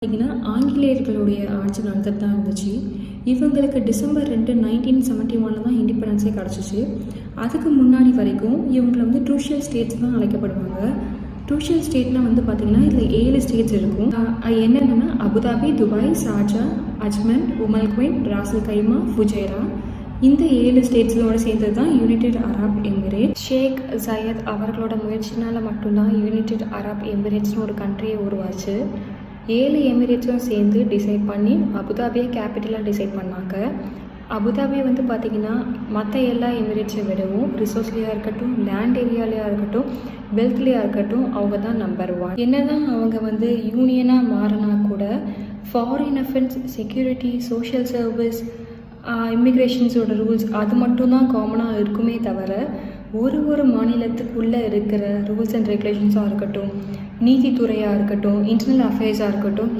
பார்த்தீங்கன்னா ஆங்கிலேயர்களுடைய ஆட்சி நடந்துட்டு தான் இருந்துச்சு. இவங்களுக்கு டிசம்பர் 2 1971 தான் இண்டிபெண்டன்ஸே கிடச்சிச்சு. அதுக்கு முன்னாடி வரைக்கும் இவங்களை வந்து ட்ரூஷியல் ஸ்டேட்ஸ் தான் அழைக்கப்படுவாங்க. ட்ரூஷியல் ஸ்டேட்னால் வந்து பார்த்திங்கன்னா இதில் 7 ஸ்டேட்ஸ் இருக்கும். என்னென்னா அபுதாபி, துபாய், ஷார்ஜா, அஜ்மன், உமல் குவைன், ராசல் கைமா, ஃபுஜைரா. இந்த 7 ஸ்டேட்ஸோடு சேர்ந்தது தான் யுனைடெட் அரப் எமிரேட். ஷேக் ஜயத் அவர்களோட முயற்சினால் மட்டும்தான் யுனைடெட் அரப் எமிரேட்ஸ்னு ஒரு கண்ட்ரியை உருவாச்சு. 7 எமிரேட்ஸும் சேர்ந்து டிசைட் பண்ணி அபுதாபியை கேபிட்டலாக டிசைட் பண்ணாங்க. அபுதாபியை வந்து பார்த்திங்கன்னா மற்ற எல்லா எமிரேட்ஸை விடவும் ரிசோர்ஸ்லேயாக இருக்கட்டும், லேண்ட் ஏரியாலையாக இருக்கட்டும், வெல்த்லேயாக இருக்கட்டும் அவங்க தான் நம்பர் 1. என்னதான் அவங்க வந்து யூனியனாக மாறினா கூட foreign affairs, security, social service, இமிக்ரேஷன்ஸோட ரூல்ஸ் அது மட்டும்தான் காமனாக இருக்குமே தவிர ஒரு மாநிலத்துக்குள்ளே இருக்கிற ரூல்ஸ் அண்ட் ரெகுலேஷன்ஸாக இருக்கட்டும், நீதித்துறையாக இருக்கட்டும், இன்டர்னல் அஃபேர்ஸாக இருக்கட்டும்